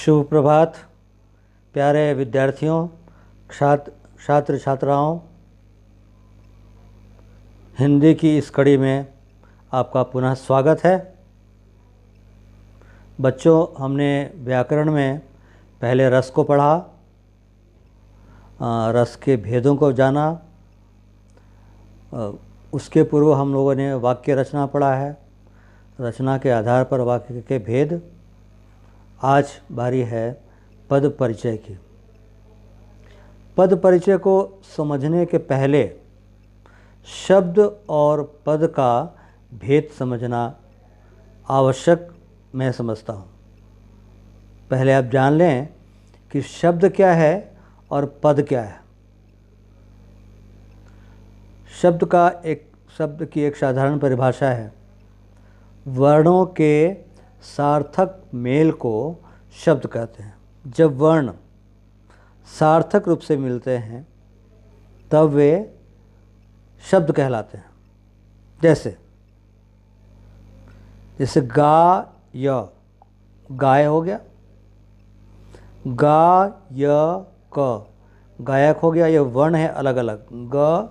शुभ प्रभात प्यारे विद्यार्थियों, छात्र छात्राओं। हिंदी की इस कड़ी में आपका पुनः स्वागत है। बच्चों, हमने व्याकरण में पहले रस को पढ़ा, रस के भेदों को जाना। उसके पूर्व हम लोगों ने वाक्य रचना पढ़ा है, रचना के आधार पर वाक्य के भेद। आज बारी है पद परिचय की। पद परिचय को समझने के पहले शब्द और पद का भेद समझना आवश्यक मैं समझता हूँ। पहले आप जान लें कि शब्द क्या है और पद क्या है। शब्द की एक साधारण परिभाषा है। वर्णों के सार्थक मेल को शब्द कहते हैं। जब वर्ण सार्थक रूप से मिलते हैं तब वे शब्द कहलाते हैं। जैसे गा य, गाय हो गया। गा य क, गायक हो गया। यह वर्ण है अलग अलग। ग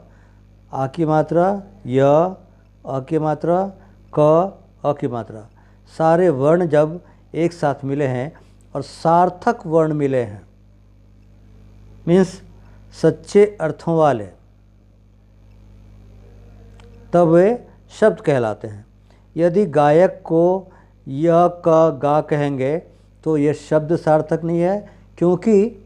आ की मात्रा, य अ की मात्रा, क अ की मात्रा। सारे वर्ण जब एक साथ मिले हैं और सार्थक वर्ण मिले हैं, मीन्स सच्चे अर्थों वाले, तब वे शब्द कहलाते हैं। यदि गायक को य क गा कहेंगे तो यह शब्द सार्थक नहीं है, क्योंकि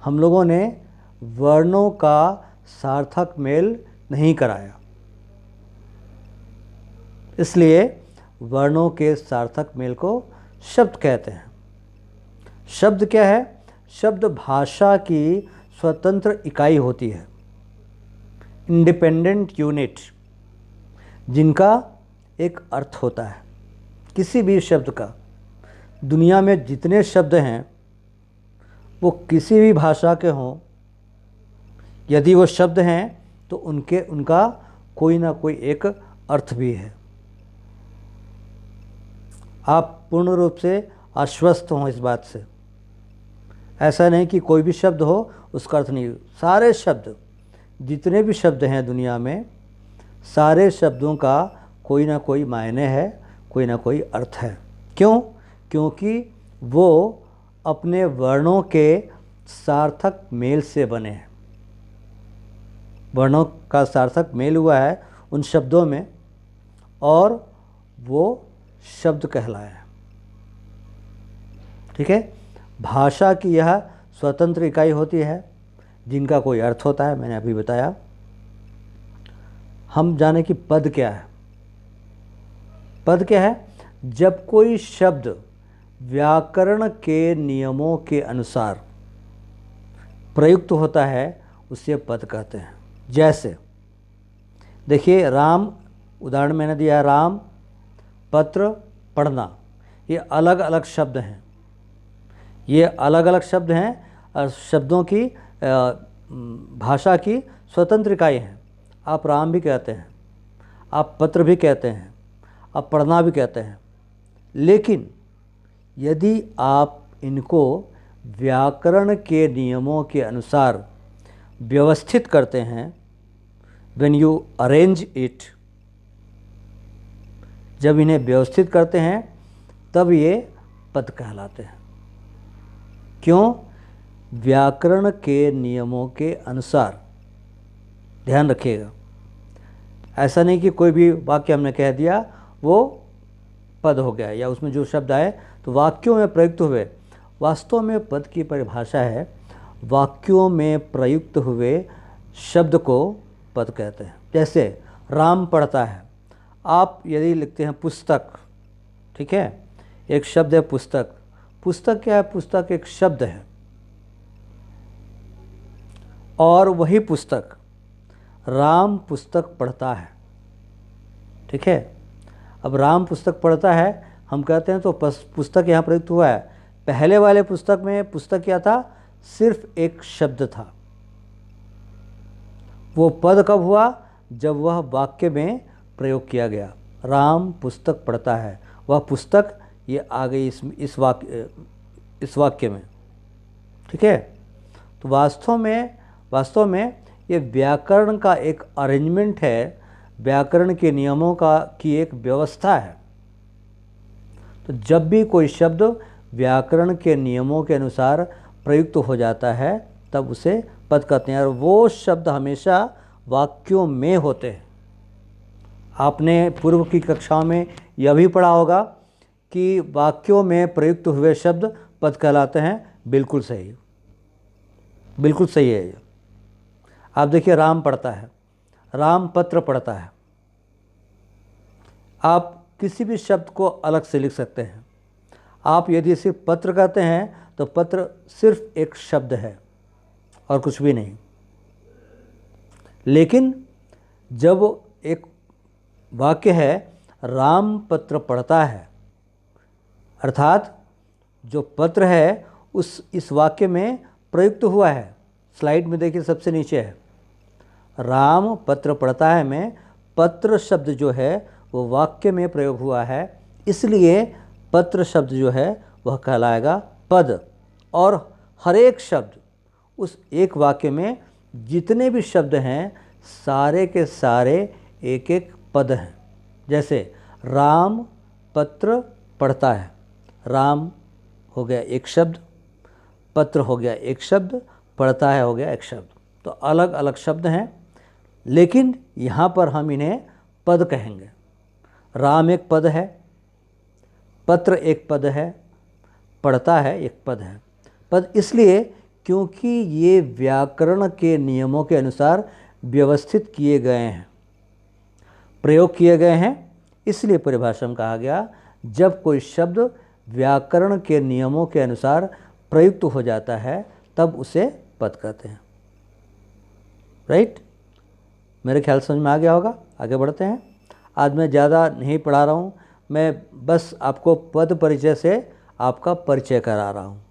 हम लोगों ने वर्णों का सार्थक मेल नहीं कराया। इसलिए वर्णों के सार्थक मेल को शब्द कहते हैं। शब्द क्या है? शब्द भाषा की स्वतंत्र इकाई होती है, इंडिपेंडेंट यूनिट, जिनका एक अर्थ होता है। किसी भी शब्द का, दुनिया में जितने शब्द हैं वो किसी भी भाषा के हों, यदि वो शब्द हैं तो उनका कोई ना कोई एक अर्थ भी है। आप पूर्ण रूप से आश्वस्त हों इस बात से। ऐसा नहीं कि कोई भी शब्द हो उसका अर्थ नहीं। सारे शब्द, जितने भी शब्द हैं दुनिया में, सारे शब्दों का कोई ना कोई मायने है, कोई ना कोई अर्थ है। क्यों? क्योंकि वो अपने वर्णों के सार्थक मेल से बने हैं। वर्णों का सार्थक मेल हुआ है उन शब्दों में और वो शब्द कहलाए हैं। ठीक है। भाषा की यह स्वतंत्र इकाई होती है जिनका कोई अर्थ होता है, मैंने अभी बताया। हम जाने कि पद क्या है। पद क्या है? जब कोई शब्द व्याकरण के नियमों के अनुसार प्रयुक्त होता है उसे पद कहते हैं। जैसे देखिए, राम, उदाहरण मैंने दिया, राम, पत्र, पढ़ना, ये अलग अलग शब्द हैं। ये अलग अलग शब्द हैं और शब्दों की भाषा की स्वतंत्र इकाई हैं। आप राम भी कहते हैं, आप पत्र भी कहते हैं, आप पढ़ना भी कहते हैं। लेकिन यदि आप इनको व्याकरण के नियमों के अनुसार व्यवस्थित करते हैं, when you arrange it, जब इन्हें व्यवस्थित करते हैं तब ये पद कहलाते हैं। क्यों? व्याकरण के नियमों के अनुसार। ध्यान रखिएगा, ऐसा नहीं कि कोई भी वाक्य हमने कह दिया वो पद हो गया या उसमें जो शब्द आए तो वाक्यों में प्रयुक्त हुए। वास्तव में पद की परिभाषा है वाक्यों में प्रयुक्त हुए शब्द को पद कहते हैं। जैसे राम पढ़ता है, आप यदि लिखते हैं पुस्तक, ठीक है, एक शब्द है पुस्तक। पुस्तक क्या है? पुस्तक एक शब्द है और वही पुस्तक राम पुस्तक पढ़ता है। ठीक है। अब राम पुस्तक पढ़ता है हम कहते हैं तो पुस्तक यहाँ प्रयुक्त हुआ है। पहले वाले पुस्तक में पुस्तक क्या था? सिर्फ एक शब्द था। वो पद कब हुआ? जब वह वाक्य में प्रयोग किया गया। राम पुस्तक पढ़ता है, वह पुस्तक, ये आ गई इस वाक्य, इस वाक्य में। ठीक है, तो वास्तव में ये व्याकरण का एक अरेंजमेंट है, व्याकरण के नियमों की एक व्यवस्था है। तो जब भी कोई शब्द व्याकरण के नियमों के अनुसार प्रयुक्त हो जाता है तब उसे पद कहते हैं, और वो शब्द हमेशा वाक्यों में होते हैं। आपने पूर्व की कक्षाओं में यह भी पढ़ा होगा कि वाक्यों में प्रयुक्त हुए शब्द पद कहलाते हैं। बिल्कुल सही, बिल्कुल सही है ये। आप देखिए, राम पढ़ता है, राम पत्र पढ़ता है। आप किसी भी शब्द को अलग से लिख सकते हैं। आप यदि सिर्फ पत्र कहते हैं तो पत्र सिर्फ एक शब्द है और कुछ भी नहीं। लेकिन जब एक वाक्य है राम पत्र पढ़ता है, अर्थात जो पत्र है इस वाक्य में प्रयुक्त हुआ है। स्लाइड में देखिए, सबसे नीचे है राम पत्र पढ़ता है में पत्र शब्द जो है वो वाक्य में प्रयोग हुआ है, इसलिए पत्र शब्द जो है वह कहलाएगा पद। और हर एक शब्द उस एक वाक्य में जितने भी शब्द हैं सारे के सारे एक एक पद हैं। जैसे राम पत्र पढ़ता है, राम हो गया एक शब्द, पत्र हो गया एक शब्द, पढ़ता है हो गया एक शब्द। तो अलग अलग शब्द हैं, लेकिन यहाँ पर हम इन्हें पद कहेंगे। राम एक पद है, पत्र एक पद है, पढ़ता है एक पद है। पद इसलिए क्योंकि ये व्याकरण के नियमों के अनुसार व्यवस्थित किए गए हैं, प्रयोग किए गए हैं, इसलिए परिभाषा में कहा गया जब कोई शब्द व्याकरण के नियमों के अनुसार प्रयुक्त हो जाता है तब उसे पद कहते हैं। राइट, मेरे ख्याल समझ में आ गया होगा। आगे बढ़ते हैं। आज मैं ज़्यादा नहीं पढ़ा रहा हूँ, मैं बस आपको पद परिचय से आपका परिचय करा रहा हूँ,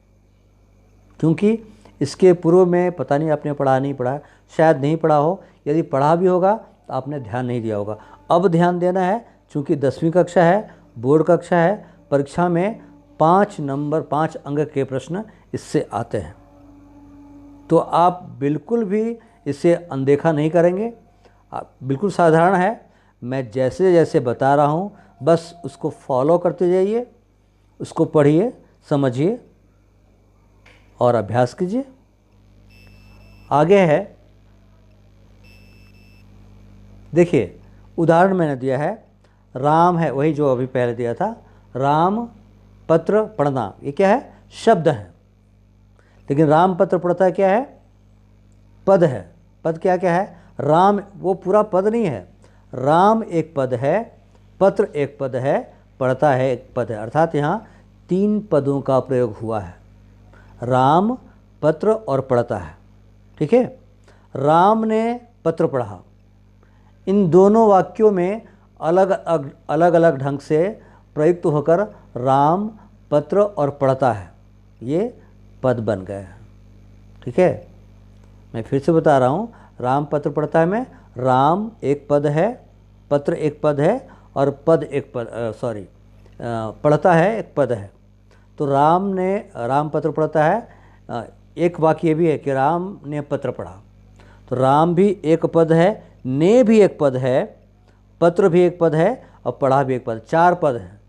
क्योंकि इसके पूर्व में पता नहीं आपने पढ़ा नहीं पढ़ा, शायद नहीं पढ़ा हो। यदि पढ़ा भी होगा तो आपने ध्यान नहीं दिया होगा। अब ध्यान देना है, चूँकि 10वीं कक्षा है, बोर्ड कक्षा है, परीक्षा में 5 अंक के प्रश्न इससे आते हैं। तो आप बिल्कुल भी इसे अनदेखा नहीं करेंगे। आप बिल्कुल साधारण है, मैं जैसे जैसे बता रहा हूँ बस उसको फॉलो करते जाइए, उसको पढ़िए, समझिए और अभ्यास कीजिए। आगे है, देखिए उदाहरण मैंने दिया है, राम है वही जो अभी पहले दिया था, राम पत्र पढ़ना, ये क्या है? शब्द है। लेकिन राम पत्र पढ़ता है क्या है? पद है। पद क्या क्या है? राम वो पूरा पद नहीं है, राम एक पद है, पत्र एक पद है, पढ़ता है एक पद है। अर्थात यहाँ 3 पदों का प्रयोग हुआ है, राम पत्र और पढ़ता है। ठीक है, राम ने पत्र पढ़ा। इन दोनों वाक्यों में अलग अलग ढंग से प्रयुक्त होकर राम पत्र और पढ़ता है, ये पद बन गए हैं। ठीक है, मैं फिर से बता रहा हूँ, राम पत्र पढ़ता है में राम एक पद है, पत्र एक पद है और पद एक पद पढ़ता है एक पद है। तो राम पत्र पढ़ता है, एक वाक्य भी है कि राम ने पत्र पढ़ा। तो राम भी एक पद है, ने भी एक पद है, पत्र भी एक पद है और पढ़ा भी एक पद, 4 पद हैं।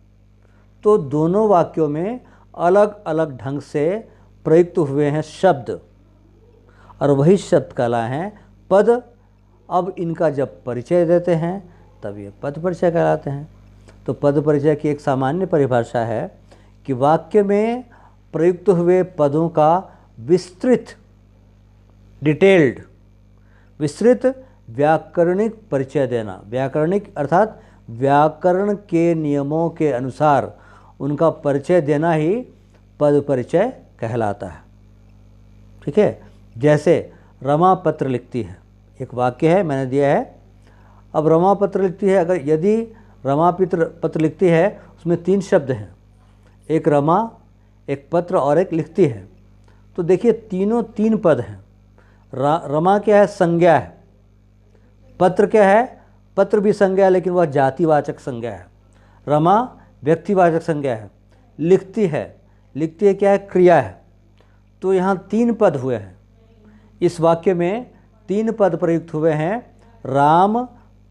तो दोनों वाक्यों में अलग अलग ढंग से प्रयुक्त हुए हैं शब्द, और वही शब्द कहलाए हैं पद। अब इनका जब परिचय देते हैं तब ये पद परिचय कहलाते हैं। तो पद परिचय की एक सामान्य परिभाषा है कि वाक्य में प्रयुक्त हुए पदों का विस्तृत व्याकरणिक परिचय देना। व्याकरणिक अर्थात व्याकरण के नियमों के अनुसार उनका परिचय देना ही पद परिचय कहलाता है। ठीक है, जैसे रमा पत्र लिखती है, एक वाक्य है मैंने दिया है। अब रमा पत्र लिखती है, अगर यदि रमा पत्र लिखती है उसमें 3 शब्द हैं, एक रमा, एक पत्र और एक लिखती है। तो देखिए तीनों 3 पद हैं। रमा क्या है? संज्ञा है। पत्र क्या है? पत्र भी संज्ञा है लेकिन वह जातिवाचक संज्ञा है। रमा व्यक्तिवाचक संज्ञा है। लिखती है, लिखती है क्या है, क्रिया है। तो यहाँ 3 पद हुए हैं, इस वाक्य में 3 पद प्रयुक्त हुए हैं। राम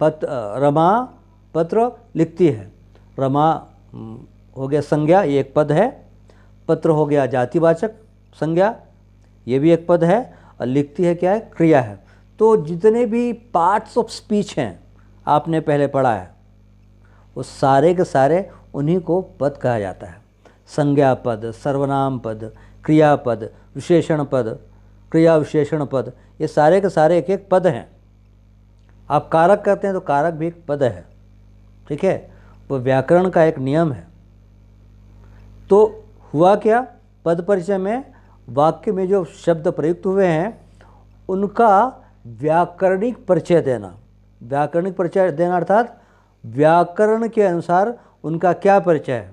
रमा पत्र लिखती है। रमा हो गया संज्ञा, ये एक पद है। पत्र हो गया जातिवाचक संज्ञा, ये भी एक पद है। और लिखती है क्या है, क्रिया है। तो जितने भी पार्ट्स ऑफ स्पीच हैं आपने पहले पढ़ा है, वो सारे के सारे उन्हीं को पद कहा जाता है। संज्ञा पद, सर्वनाम पद, क्रियापद, विशेषण पद, क्रिया विशेषण पद, ये सारे के सारे एक एक पद हैं। आप कारक कहते हैं तो कारक भी एक पद है, ठीक है, वो व्याकरण का एक नियम है। तो हुआ क्या, पद परिचय में वाक्य में जो शब्द प्रयुक्त हुए हैं उनका व्याकरणिक परिचय देना। व्याकरणिक परिचय देना अर्थात व्याकरण के अनुसार उनका क्या परिचय है।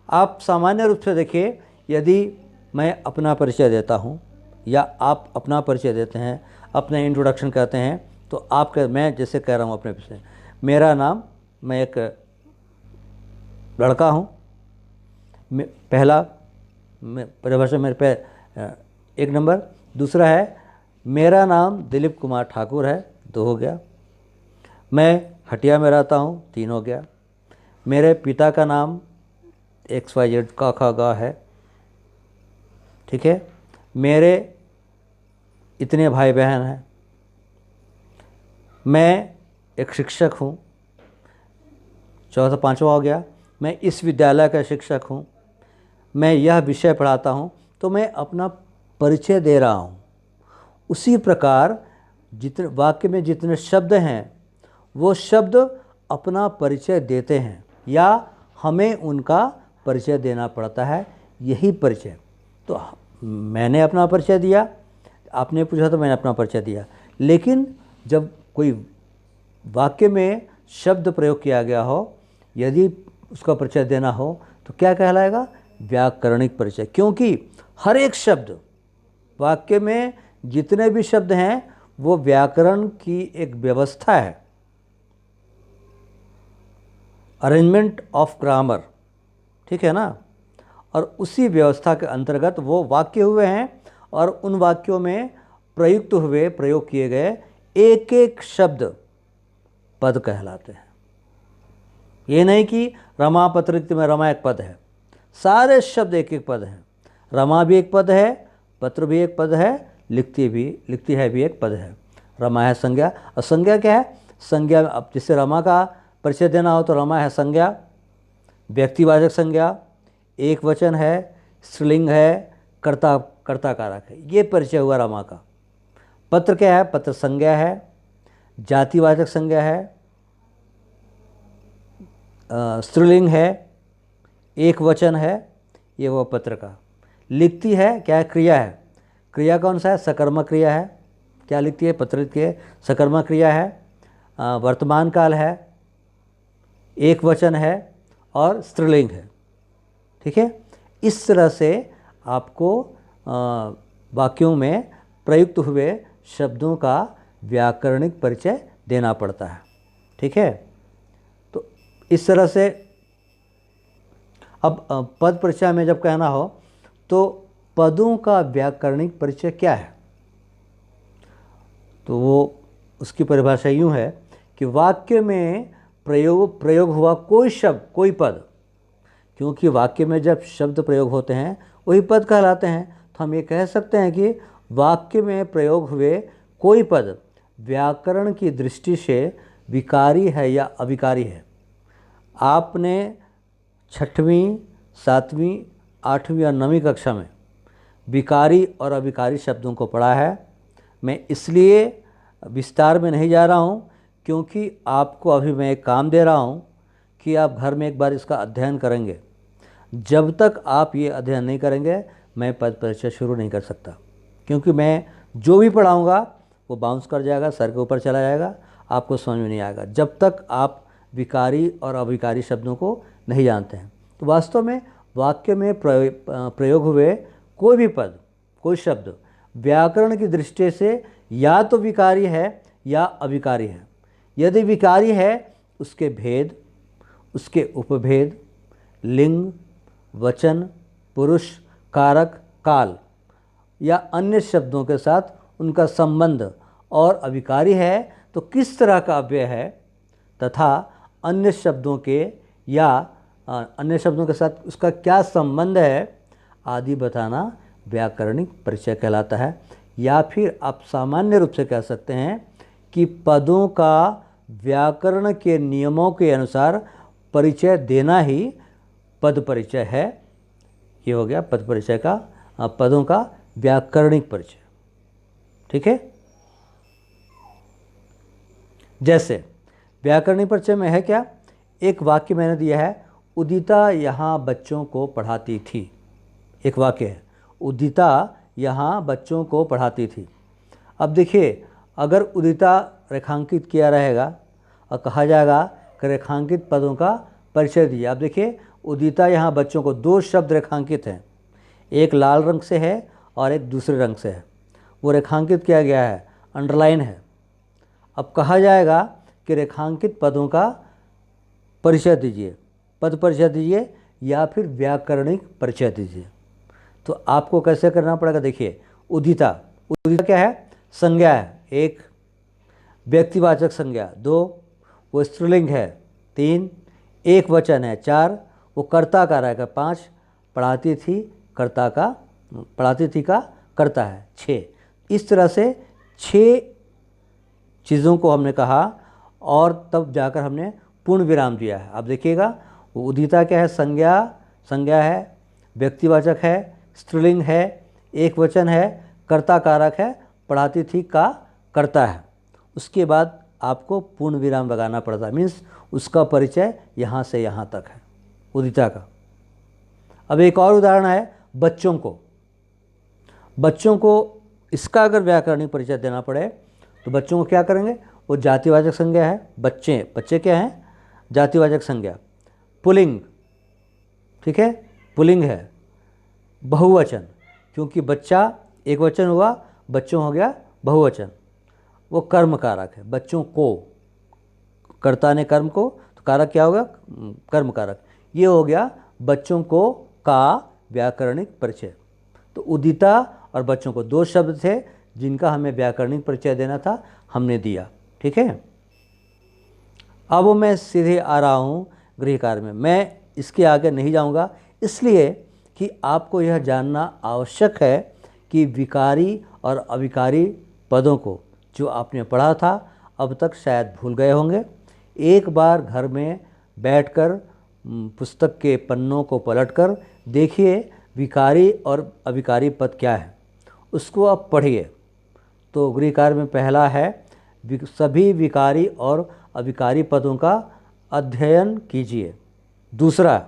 आप सामान्य रूप से देखिए, यदि मैं अपना परिचय देता हूँ या आप अपना परिचय देते हैं, अपने इंट्रोडक्शन कहते हैं, तो मैं जैसे कह रहा हूँ अपने पिछले, मेरा नाम, मैं एक लड़का हूँ, पहला परिभाषा मेरे पे 1 नंबर। दूसरा है मेरा नाम दिलीप कुमार ठाकुर है, 2 हो गया। मैं हटिया में रहता हूँ, 3 हो गया। मेरे पिता का नाम XYZ का खा गा है, ठीक है। मेरे इतने भाई बहन हैं। मैं एक शिक्षक हूँ, चौथा 5वां हो गया। मैं इस विद्यालय का शिक्षक हूँ, मैं यह विषय पढ़ाता हूँ। तो मैं अपना परिचय दे रहा हूँ। उसी प्रकार जितने वाक्य में जितने शब्द हैं वो शब्द अपना परिचय देते हैं या हमें उनका परिचय देना पड़ता है, यही परिचय। तो मैंने अपना परिचय दिया, आपने पूछा तो मैंने अपना परिचय दिया। लेकिन जब कोई वाक्य में शब्द प्रयोग किया गया हो, यदि उसका परिचय देना हो तो क्या कहलाएगा, व्याकरणिक परिचय। क्योंकि हर एक शब्द, वाक्य में जितने भी शब्द हैं वो व्याकरण की एक व्यवस्था है, अरेंजमेंट ऑफ ग्रामर, ठीक है ना। और उसी व्यवस्था के अंतर्गत वो वाक्य हुए हैं और उन वाक्यों में प्रयुक्त हुए, प्रयोग किए गए एक एक शब्द पद कहलाते हैं। ये नहीं कि रमा पत्र में रमा एक पद है, सारे शब्द एक एक पद हैं। रमा भी एक पद है, पत्र भी एक पद है, लिखती है भी एक पद है। रमा है संज्ञा। और संज्ञा क्या है, संज्ञा, अब जिससे रमा का परिचय देना हो तो रमा है संज्ञा, व्यक्तिवाचक संज्ञा, एक वचन है, स्त्रीलिंग है, कर्ता कारक है, ये परिचय हुआ रमा का। पत्र क्या है, पत्र संज्ञा है, जातिवाचक संज्ञा है, स्त्रीलिंग है, एक वचन है, ये वो पत्र का। लिखती है क्या है, क्रिया है। क्रिया कौन सा है, सकर्मक क्रिया है। क्या लिखती है, पत्र लिखती है, सकर्मक क्रिया है, वर्तमान काल है, एक वचन है और स्त्रीलिंग है, ठीक है। इस तरह से आपको वाक्यों में प्रयुक्त हुए शब्दों का व्याकरणिक परिचय देना पड़ता है, ठीक है। तो इस तरह से अब पद परिचय में जब कहना हो तो पदों का व्याकरणिक परिचय क्या है, तो वो उसकी परिभाषा यूँ है कि वाक्य में प्रयोग हुआ कोई शब्द, कोई पद, क्योंकि वाक्य में जब शब्द प्रयोग होते हैं वही पद कहलाते हैं, तो हम ये कह सकते हैं कि वाक्य में प्रयोग हुए कोई पद व्याकरण की दृष्टि से विकारी है या अविकारी है। आपने 6वीं, 7वीं, 8वीं और 9वीं कक्षा में विकारी और अविकारी शब्दों को पढ़ा है। मैं इसलिए विस्तार में नहीं जा रहा हूँ क्योंकि आपको अभी मैं एक काम दे रहा हूँ कि आप घर में एक बार इसका अध्ययन करेंगे। जब तक आप ये अध्ययन नहीं करेंगे मैं पद परिचय शुरू नहीं कर सकता, क्योंकि मैं जो भी पढ़ाऊँगा वो बाउंस कर जाएगा, सर के ऊपर चला जाएगा, आपको समझ में नहीं आएगा जब तक आप विकारी और अविकारी शब्दों को नहीं जानते हैं। तो वास्तव में वाक्य में प्रयोग हुए कोई भी पद, कोई शब्द व्याकरण की दृष्टि से या तो विकारी है या अविकारी है। यदि विकारी है उसके भेद, उसके उपभेद, लिंग, वचन, पुरुष, कारक, काल या अन्य शब्दों के साथ उनका संबंध और अभिकारी है तो किस तरह का अव्यय है तथा अन्य शब्दों के या अन्य शब्दों के साथ उसका क्या संबंध है आदि बताना व्याकरणिक परिचय कहलाता है। या फिर आप सामान्य रूप से कह सकते हैं कि पदों का व्याकरण के नियमों के अनुसार परिचय देना ही पद परिचय है। ये हो गया पद परिचय का, पदों का व्याकरणिक परिचय। ठीक है। जैसे व्याकरणिक परिचय में है क्या, एक वाक्य मैंने दिया है, उदिता यहाँ बच्चों को पढ़ाती थी। एक वाक्य है, उदिता यहाँ बच्चों को पढ़ाती थी। अब देखिए, अगर उदिता रेखांकित किया रहेगा और कहा जाएगा कि रेखांकित पदों का परिचय दिया। अब देखिए, उदिता यहाँ बच्चों को, दो शब्द रेखांकित हैं, एक लाल रंग से है और एक दूसरे रंग से है। वो रेखांकित किया गया है, अंडरलाइन है। अब कहा जाएगा कि रेखांकित पदों का परिचय दीजिए, पद परिचय दीजिए या फिर व्याकरणिक परिचय दीजिए। तो आपको कैसे करना पड़ेगा, देखिए, उदिता, उदिता क्या है, संज्ञा है, एक, व्यक्तिवाचक संज्ञा, दो, वो स्त्रीलिंग है, तीन, एक वचन है, चार, वो कर्ता का रहेगा, पाँच, पढ़ाती थी, कर्ता का, पढ़ाती थी का कर्ता है, छः। इस तरह से छः चीज़ों को हमने कहा और तब जाकर हमने पूर्ण विराम दिया है। आप देखिएगा, वो उदिता क्या है, संज्ञा है, व्यक्तिवाचक है, स्त्रीलिंग है, एक वचन है, कर्ता कारक है, पढ़ाती थी का कर्ता है। उसके बाद आपको पूर्ण विराम लगाना पड़ता है, मीन्स उसका परिचय यहाँ से यहाँ तक है उदिता का। अब एक और उदाहरण है, बच्चों को। बच्चों को इसका अगर व्याकरणिक परिचय देना पड़े तो बच्चों को क्या करेंगे, वो जातिवाचक संज्ञा है, बच्चे, बच्चे क्या हैं, जातिवाचक संज्ञा, पुल्लिंग, ठीक है, पुल्लिंग है, बहुवचन, क्योंकि बच्चा एक वचन हुआ, बच्चों हो गया बहुवचन, वो कर्म कारक है, बच्चों को, कर्ता ने कर्म को, तो कारक क्या होगा, कर्म कारक। ये हो गया बच्चों को का व्याकरणिक परिचय। तो उदिता और बच्चों को दो शब्द थे जिनका हमें व्याकरणिक परिचय देना था, हमने दिया। ठीक है। अब मैं सीधे आ रहा हूँ गृह कार्य में। मैं इसके आगे नहीं जाऊँगा, इसलिए कि आपको यह जानना आवश्यक है कि विकारी और अविकारी पदों को जो आपने पढ़ा था अब तक शायद भूल गए होंगे। एक बार घर में बैठकर पुस्तक के पन्नों को पलटकर देखिए विकारी और अविकारी पद क्या है, उसको आप पढ़िए। तो गृह कार्य में पहला है, सभी विकारी और अविकारी पदों का अध्ययन कीजिए। दूसरा,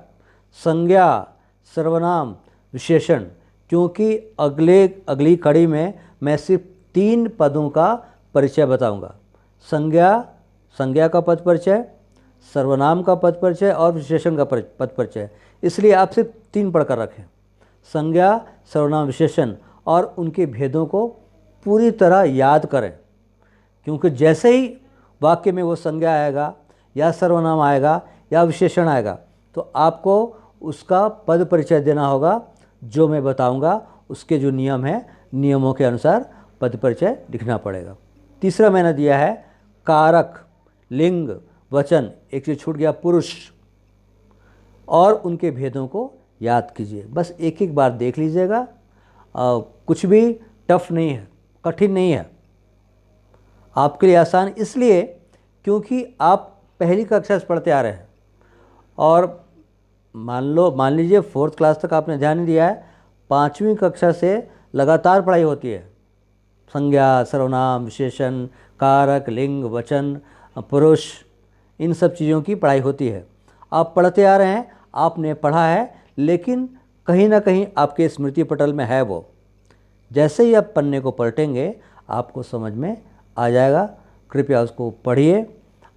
संज्ञा, सर्वनाम, विशेषण, क्योंकि अगली कड़ी में मैं सिर्फ 3 पदों का परिचय बताऊंगा। संज्ञा का पद परिचय, सर्वनाम का पद परिचय और विशेषण का पद परिचय। इसलिए आप सिर्फ 3 पढ़कर रखें, संज्ञा, सर्वनाम, विशेषण, और उनके भेदों को पूरी तरह याद करें। क्योंकि जैसे ही वाक्य में वो संज्ञा आएगा या सर्वनाम आएगा या विशेषण आएगा तो आपको उसका पद परिचय देना होगा, जो मैं बताऊंगा। उसके जो नियम हैं, नियमों के अनुसार पद परिचय लिखना पड़ेगा। तीसरा मैंने दिया है कारक, लिंग, वचन, एक चीज़ छूट गया, पुरुष, और उनके भेदों को याद कीजिए। बस एक एक बार देख लीजिएगा, कुछ भी टफ नहीं है, कठिन नहीं है, आपके लिए आसान इसलिए क्योंकि आप पहली कक्षा से पढ़ते आ रहे हैं और मान लीजिए 4th क्लास तक आपने ध्यान नहीं दिया है, 5वीं कक्षा से लगातार पढ़ाई होती है। संज्ञा, सर्वनाम, विशेषण, कारक, लिंग, वचन, पुरुष, इन सब चीज़ों की पढ़ाई होती है। आप पढ़ते आ रहे हैं, आपने पढ़ा है, लेकिन कहीं ना कहीं आपके स्मृति पटल में है वो। जैसे ही आप पन्ने को पलटेंगे आपको समझ में आ जाएगा। कृपया उसको पढ़िए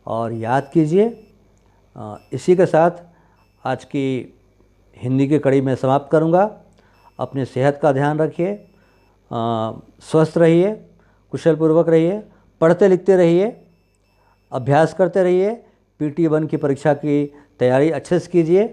और याद कीजिए। इसी के साथ आज की हिंदी की कड़ी में समाप्त करूंगा। अपने सेहत का ध्यान रखिए, स्वस्थ रहिए, कुशलपूर्वक रहिए, पढ़ते लिखते रहिए, अभ्यास करते रहिए। PT 1 की परीक्षा की तैयारी अच्छे से कीजिए।